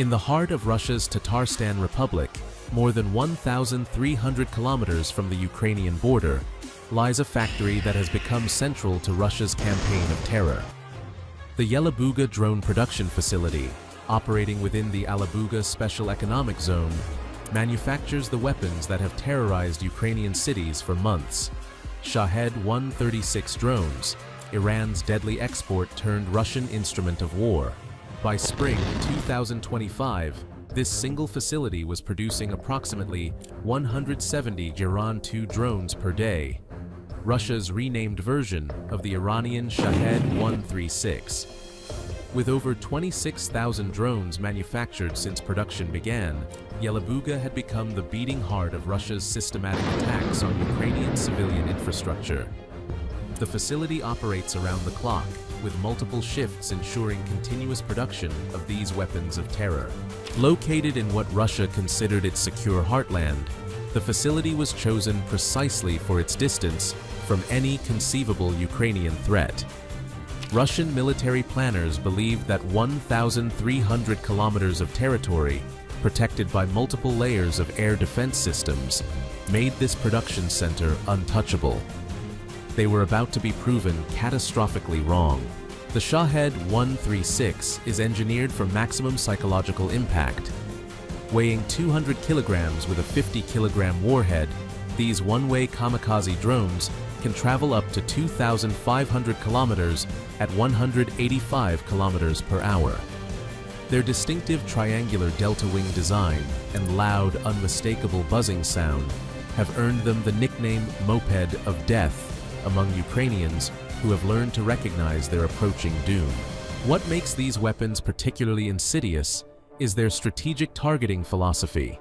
In the heart of Russia's Tatarstan Republic, more than 1,300 kilometers from the Ukrainian border, lies a factory that has become central to Russia's campaign of terror. The Yelabuga drone production facility, operating within the Alabuga Special Economic Zone, manufactures the weapons that have terrorized Ukrainian cities for months. Shahed 136 drones, Iran's deadly export turned Russian instrument of war. By spring 2025, this single facility was producing approximately 170 Iran-2 drones per day, Russia's renamed version of the Iranian Shahed 136. With over 26,000 drones manufactured since production began, Yelabuga had become the beating heart of Russia's systematic attacks on Ukrainian civilian infrastructure. The facility operates around the clock, with multiple shifts ensuring continuous production of these weapons of terror. Located in what Russia considered its secure heartland, the facility was chosen precisely for its distance from any conceivable Ukrainian threat. Russian military planners believed that 1,300 kilometers of territory, protected by multiple layers of air defense systems, made this production center untouchable. They were about to be proven catastrophically wrong. The Shahed 136 is engineered for maximum psychological impact. Weighing 200 kilograms with a 50-kilogram warhead, these one-way kamikaze drones can travel up to 2,500 kilometers at 185 kilometers per hour. Their distinctive triangular delta-wing design and loud, unmistakable buzzing sound have earned them the nickname Moped of Death among Ukrainians who have learned to recognize their approaching doom. What makes these weapons particularly insidious is their strategic targeting philosophy.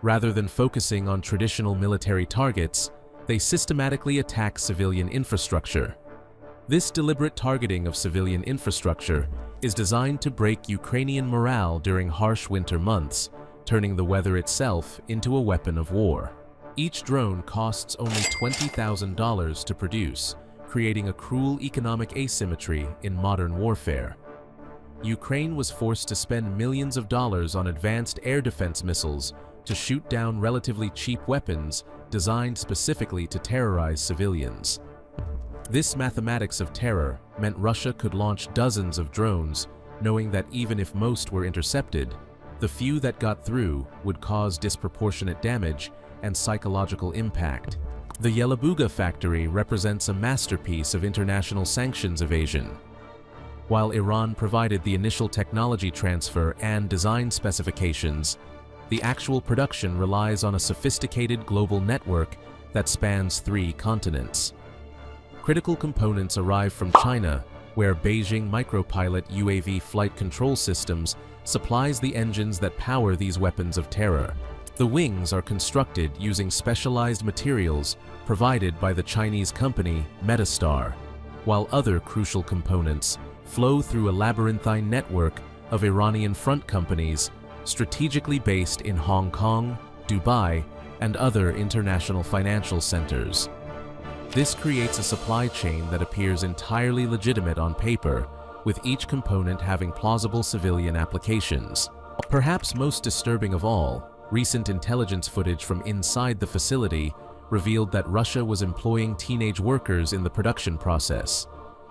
Rather than focusing on traditional military targets, they systematically attack civilian infrastructure. This deliberate targeting of civilian infrastructure is designed to break Ukrainian morale during harsh winter months, turning the weather itself into a weapon of war. Each drone costs only $20,000 to produce, creating a cruel economic asymmetry in modern warfare. Ukraine was forced to spend millions of dollars on advanced air defense missiles to shoot down relatively cheap weapons designed specifically to terrorize civilians. This mathematics of terror meant Russia could launch dozens of drones, knowing that even if most were intercepted, the few that got through would cause disproportionate damage and psychological impact. The Yelabuga factory represents a masterpiece of international sanctions evasion. While Iran provided the initial technology transfer and design specifications, the actual production relies on a sophisticated global network that spans 3 continents. Critical components arrive from China, where Beijing Micropilot UAV flight control systems supplies the engines that power these weapons of terror. The wings are constructed using specialized materials provided by the Chinese company Metastar, while other crucial components flow through a labyrinthine network of Iranian front companies strategically based in Hong Kong, Dubai, and other international financial centers. This creates a supply chain that appears entirely legitimate on paper, with each component having plausible civilian applications. Perhaps most disturbing of all, recent intelligence footage from inside the facility revealed that Russia was employing teenage workers in the production process.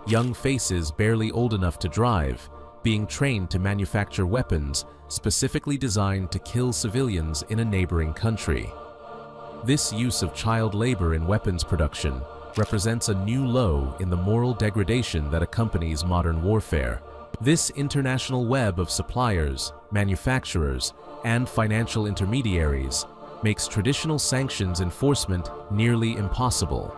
Young faces barely old enough to drive, being trained to manufacture weapons specifically designed to kill civilians in a neighboring country. This use of child labor in weapons production represents a new low in the moral degradation that accompanies modern warfare. This international web of suppliers, manufacturers, and financial intermediaries makes traditional sanctions enforcement nearly impossible.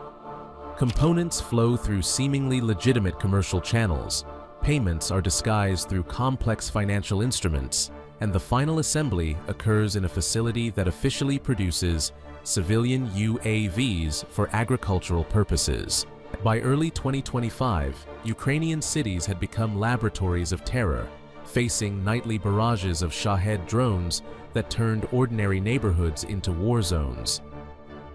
Components flow through seemingly legitimate commercial channels, payments are disguised through complex financial instruments, and the final assembly occurs in a facility that officially produces civilian UAVs for agricultural purposes. By early 2025, Ukrainian cities had become laboratories of terror, facing nightly barrages of Shahed drones that turned ordinary neighborhoods into war zones.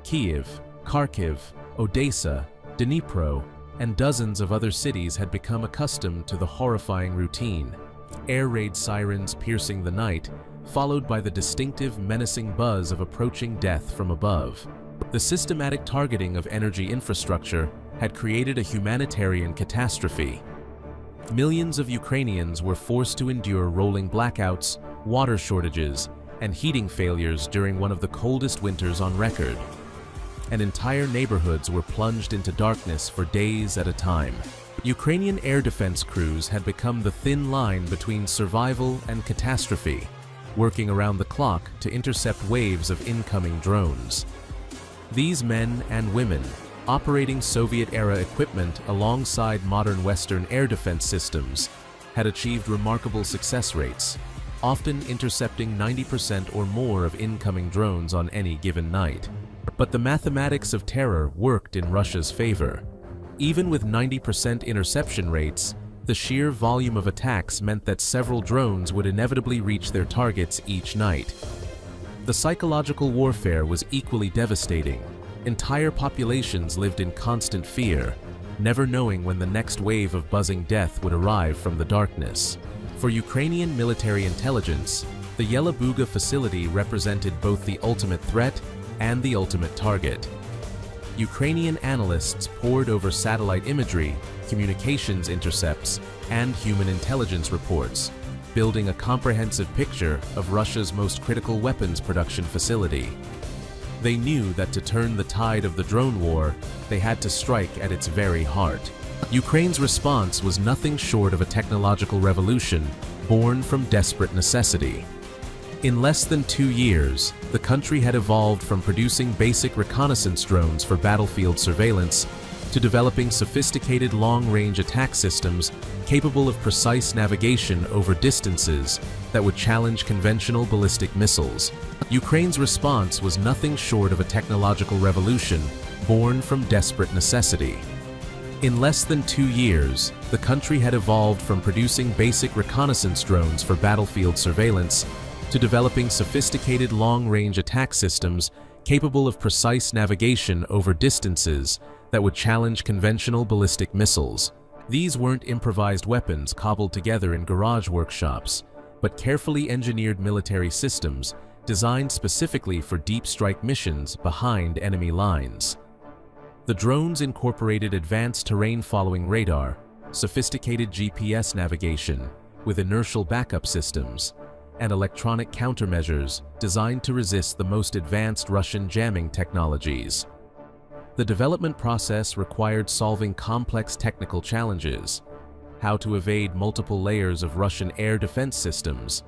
Kyiv, Kharkiv, Odessa, Dnipro, and dozens of other cities had become accustomed to the horrifying routine. air raid sirens piercing the night, followed by the distinctive menacing buzz of approaching death from above. The systematic targeting of energy infrastructure had created a humanitarian catastrophe. Millions of Ukrainians were forced to endure rolling blackouts, water shortages, and heating failures during one of the coldest winters on record. And entire neighborhoods were plunged into darkness for days at a time. Ukrainian air defense crews had become the thin line between survival and catastrophe, working around the clock to intercept waves of incoming drones. These men and women, operating Soviet-era equipment alongside modern Western air defense systems, had achieved remarkable success rates, often intercepting 90% or more of incoming drones on any given night. But the mathematics of terror worked in Russia's favor. Even with 90% interception rates, the sheer volume of attacks meant that several drones would inevitably reach their targets each night. The psychological warfare was equally devastating. Entire populations lived in constant fear, never knowing when the next wave of buzzing death would arrive from the darkness. For Ukrainian military intelligence, the Yelabuga facility represented both the ultimate threat and the ultimate target. Ukrainian analysts pored over satellite imagery, communications intercepts, and human intelligence reports, building a comprehensive picture of Russia's most critical weapons production facility. They knew that to turn the tide of the drone war, they had to strike at its very heart. Ukraine's response was nothing short of a technological revolution born from desperate necessity. In less than 2 years, the country had evolved from producing basic reconnaissance drones for battlefield surveillance to developing sophisticated long-range attack systems capable of precise navigation over distances that would challenge conventional ballistic missiles. Ukraine's response was nothing short of a technological revolution born from desperate necessity. In less than 2 years, the country had evolved from producing basic reconnaissance drones for battlefield surveillance to developing sophisticated long-range attack systems capable of precise navigation over distances that would challenge conventional ballistic missiles. These weren't improvised weapons cobbled together in garage workshops, but carefully engineered military systems designed specifically for deep strike missions behind enemy lines. The drones incorporated advanced terrain-following radar, sophisticated GPS navigation with inertial backup systems, and electronic countermeasures designed to resist the most advanced Russian jamming technologies. The development process required solving complex technical challenges, how to evade multiple layers of Russian air defense systems,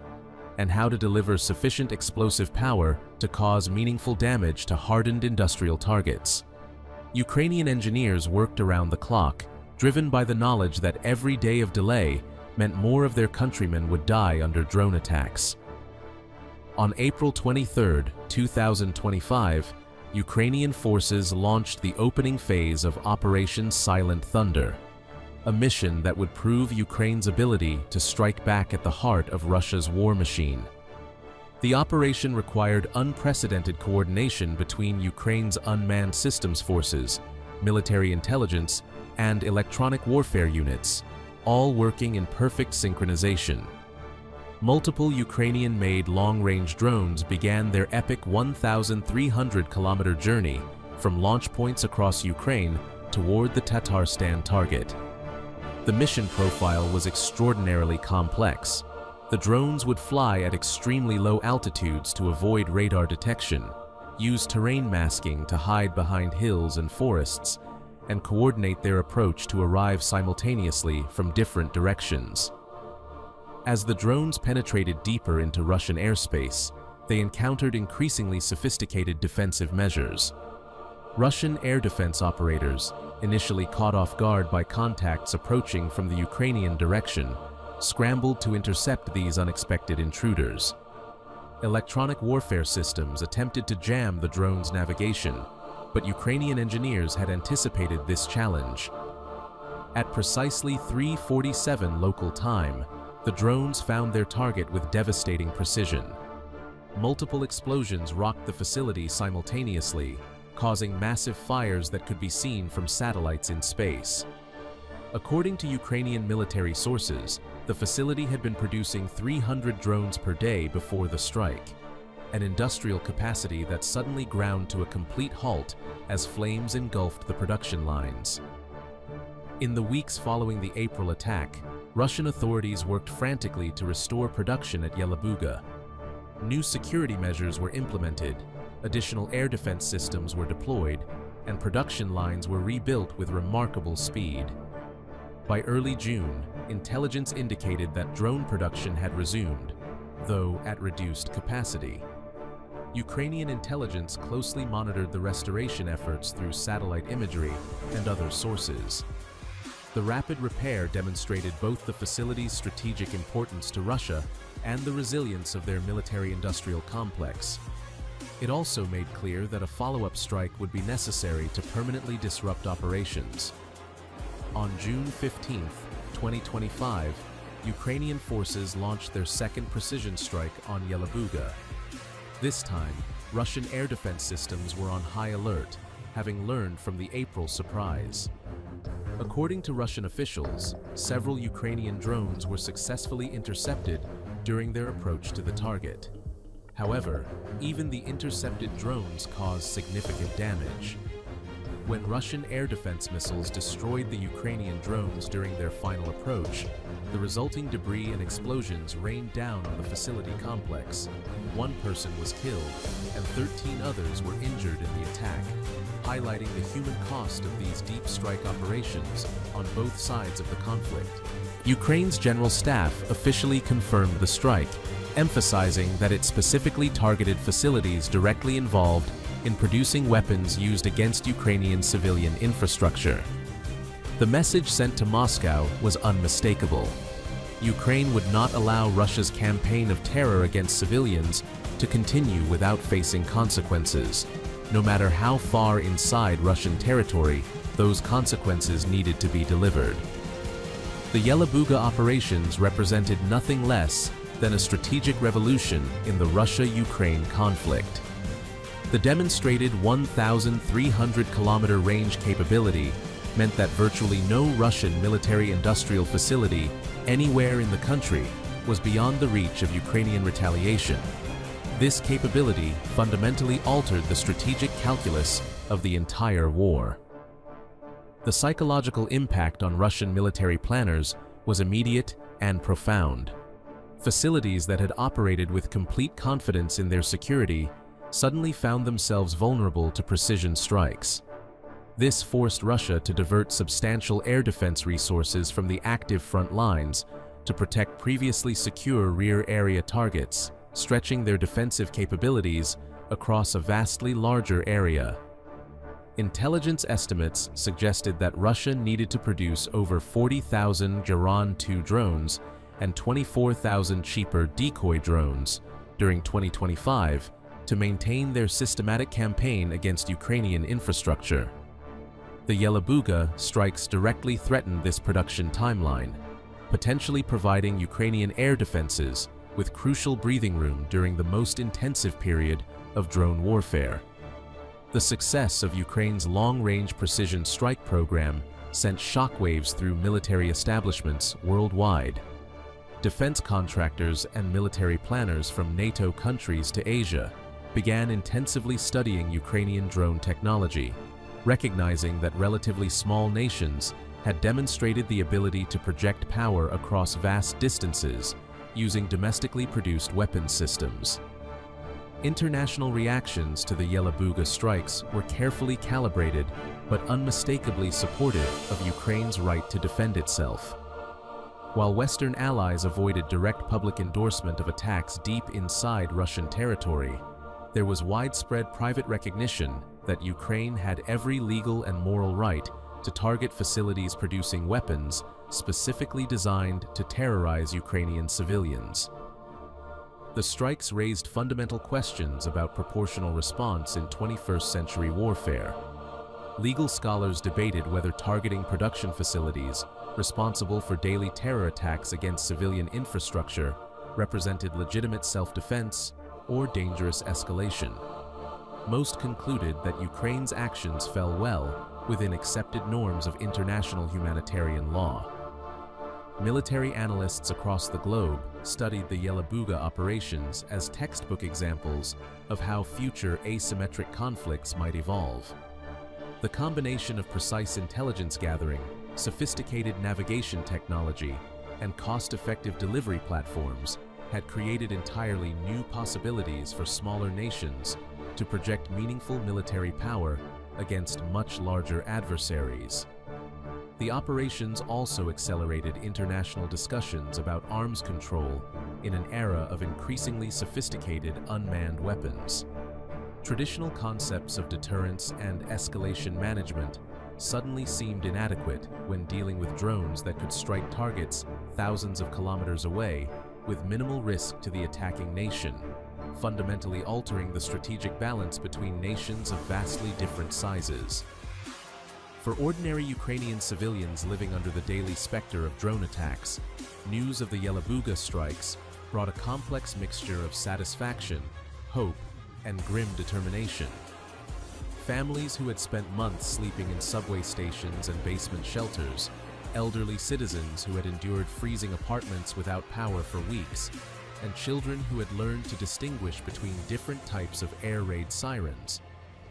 and how to deliver sufficient explosive power to cause meaningful damage to hardened industrial targets. Ukrainian engineers worked around the clock, driven by the knowledge that every day of delay meant more of their countrymen would die under drone attacks. On April 23, 2025, Ukrainian forces launched the opening phase of Operation Silent Thunder, a mission that would prove Ukraine's ability to strike back at the heart of Russia's war machine. The operation required unprecedented coordination between Ukraine's unmanned systems forces, military intelligence, and electronic warfare units, all working in perfect synchronization. Multiple Ukrainian-made long-range drones began their epic 1,300-kilometer journey from launch points across Ukraine toward the Tatarstan target. The mission profile was extraordinarily complex. The drones would fly at extremely low altitudes to avoid radar detection, use terrain masking to hide behind hills and forests, and coordinate their approach to arrive simultaneously from different directions. As the drones penetrated deeper into Russian airspace, they encountered increasingly sophisticated defensive measures. Russian air defense operators, initially caught off guard by contacts approaching from the Ukrainian direction, scrambled to intercept these unexpected intruders. Electronic warfare systems attempted to jam the drone's navigation, but Ukrainian engineers had anticipated this challenge. At precisely 3:47 local time, the drones found their target with devastating precision. Multiple explosions rocked the facility simultaneously, causing massive fires that could be seen from satellites in space. According to Ukrainian military sources, the facility had been producing 300 drones per day before the strike, an industrial capacity that suddenly ground to a complete halt as flames engulfed the production lines. In the weeks following the April attack, Russian authorities worked frantically to restore production at Yelabuga. New security measures were implemented, additional air defense systems were deployed, and production lines were rebuilt with remarkable speed. By early June, intelligence indicated that drone production had resumed, though at reduced capacity. Ukrainian intelligence closely monitored the restoration efforts through satellite imagery and other sources. The rapid repair demonstrated both the facility's strategic importance to Russia and the resilience of their military-industrial complex. It also made clear that a follow-up strike would be necessary to permanently disrupt operations. On June 15, 2025, Ukrainian forces launched their second precision strike on Yelabuga. This time, Russian air defense systems were on high alert, having learned from the April surprise. According to Russian officials, several Ukrainian drones were successfully intercepted during their approach to the target. However, even the intercepted drones caused significant damage. When Russian air defense missiles destroyed the Ukrainian drones during their final approach, the resulting debris and explosions rained down on the facility complex. One person was killed, and 13 others were injured in the attack, highlighting the human cost of these deep strike operations on both sides of the conflict. Ukraine's general staff officially confirmed the strike, emphasizing that it specifically targeted facilities directly involved in producing weapons used against Ukrainian civilian infrastructure. The message sent to Moscow was unmistakable. Ukraine would not allow Russia's campaign of terror against civilians to continue without facing consequences. No matter how far inside Russian territory, those consequences needed to be delivered. The Yelabuga operations represented nothing less than a strategic revolution in the Russia-Ukraine conflict. The demonstrated 1,300-kilometer range capability meant that virtually no Russian military-industrial facility anywhere in the country was beyond the reach of Ukrainian retaliation. This capability fundamentally altered the strategic calculus of the entire war. The psychological impact on Russian military planners was immediate and profound. Facilities that had operated with complete confidence in their security suddenly found themselves vulnerable to precision strikes. This forced Russia to divert substantial air defense resources from the active front lines to protect previously secure rear area targets, stretching their defensive capabilities across a vastly larger area. Intelligence estimates suggested that Russia needed to produce over 40,000 Geran-2 drones and 24,000 cheaper decoy drones during 2025 to maintain their systematic campaign against Ukrainian infrastructure. The Yelabuga strikes directly threatened this production timeline, potentially providing Ukrainian air defenses with crucial breathing room during the most intensive period of drone warfare. The success of Ukraine's long-range precision strike program sent shockwaves through military establishments worldwide. Defense contractors and military planners from NATO countries to Asia began intensively studying Ukrainian drone technology, recognizing that relatively small nations had demonstrated the ability to project power across vast distances using domestically produced weapons systems. International reactions to the Yelabuga strikes were carefully calibrated but unmistakably supportive of Ukraine's right to defend itself. While Western allies avoided direct public endorsement of attacks deep inside Russian territory, there was widespread private recognition that Ukraine had every legal and moral right to target facilities producing weapons specifically designed to terrorize Ukrainian civilians. The strikes raised fundamental questions about proportional response in 21st century warfare. Legal scholars debated whether targeting production facilities responsible for daily terror attacks against civilian infrastructure represented legitimate self-defense or dangerous escalation. Most concluded that Ukraine's actions fell well within accepted norms of international humanitarian law. Military analysts across the globe studied the Yelabuga operations as textbook examples of how future asymmetric conflicts might evolve. The combination of precise intelligence gathering, sophisticated navigation technology, and cost-effective delivery platforms had created entirely new possibilities for smaller nations to project meaningful military power against much larger adversaries. The operations also accelerated international discussions about arms control in an era of increasingly sophisticated unmanned weapons. Traditional concepts of deterrence and escalation management suddenly seemed inadequate when dealing with drones that could strike targets thousands of kilometers away with minimal risk to the attacking nation, fundamentally altering the strategic balance between nations of vastly different sizes. For ordinary Ukrainian civilians living under the daily specter of drone attacks, news of the Yelabuga strikes brought a complex mixture of satisfaction, hope, and grim determination. Families who had spent months sleeping in subway stations and basement shelters, elderly citizens who had endured freezing apartments without power for weeks, and children who had learned to distinguish between different types of air raid sirens,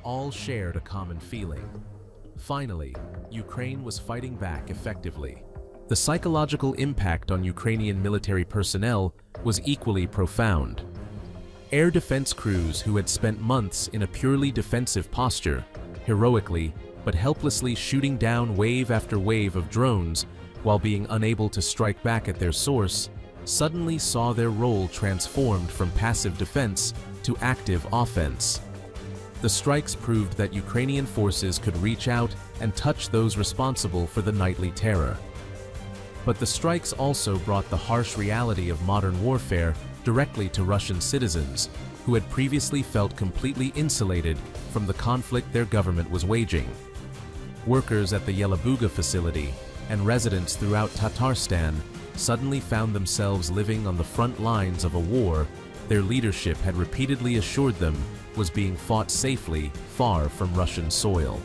all shared a common feeling. Finally, Ukraine was fighting back effectively. The psychological impact on Ukrainian military personnel was equally profound. Air defense crews who had spent months in a purely defensive posture, heroically but helplessly shooting down wave after wave of drones while being unable to strike back at their source, suddenly saw their role transformed from passive defense to active offense. The strikes proved that Ukrainian forces could reach out and touch those responsible for the nightly terror. But the strikes also brought the harsh reality of modern warfare directly to Russian citizens, who had previously felt completely insulated from the conflict their government was waging. Workers at the Yelabuga facility and residents throughout Tatarstan suddenly found themselves living on the front lines of a war their leadership had repeatedly assured them was being fought safely far from Russian soil.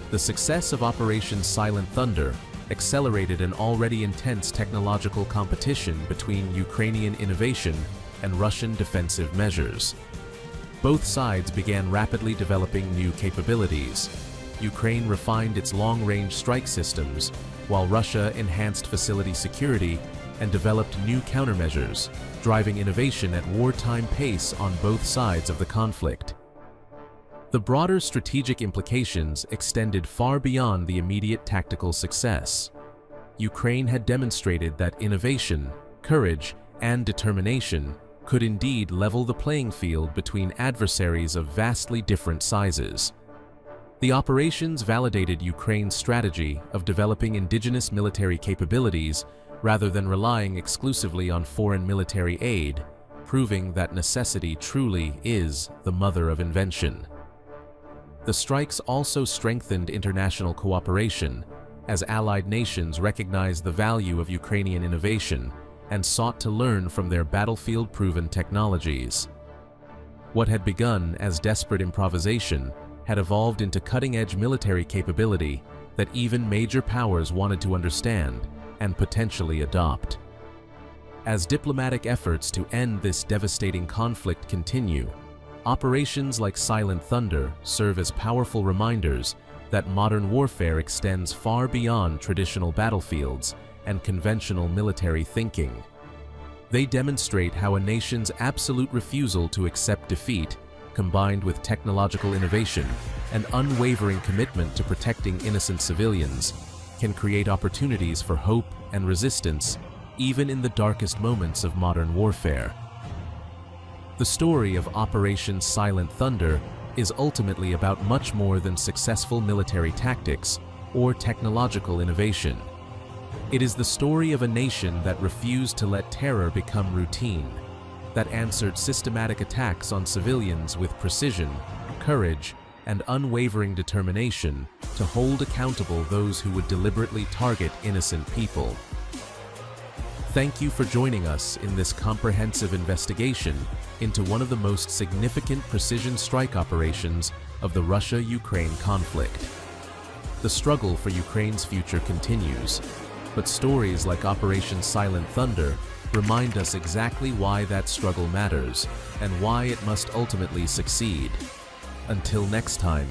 The success of Operation Silent Thunder accelerated an already intense technological competition between Ukrainian innovation and Russian defensive measures. Both sides began rapidly developing new capabilities. Ukraine refined its long-range strike systems, while Russia enhanced facility security and developed new countermeasures, driving innovation at wartime pace on both sides of the conflict. The broader strategic implications extended far beyond the immediate tactical success. Ukraine had demonstrated that innovation, courage, and determination could indeed level the playing field between adversaries of vastly different sizes. The operations validated Ukraine's strategy of developing indigenous military capabilities rather than relying exclusively on foreign military aid, proving that necessity truly is the mother of invention. The strikes also strengthened international cooperation, as allied nations recognized the value of Ukrainian innovation and sought to learn from their battlefield-proven technologies. What had begun as desperate improvisation had evolved into cutting-edge military capability that even major powers wanted to understand and potentially adopt. As diplomatic efforts to end this devastating conflict continue, operations like Silent Thunder serve as powerful reminders that modern warfare extends far beyond traditional battlefields and conventional military thinking. They demonstrate how a nation's absolute refusal to accept defeat, combined with technological innovation and unwavering commitment to protecting innocent civilians, can create opportunities for hope and resistance even in the darkest moments of modern warfare. The story of Operation Silent Thunder is ultimately about much more than successful military tactics or technological innovation. It is the story of a nation that refused to let terror become routine, that answered systematic attacks on civilians with precision, courage, and unwavering determination to hold accountable those who would deliberately target innocent people. Thank you for joining us in this comprehensive investigation into one of the most significant precision strike operations of the Russia-Ukraine conflict. The struggle for Ukraine's future continues, but stories like Operation Silent Thunder remind us exactly why that struggle matters and why it must ultimately succeed. Until next time.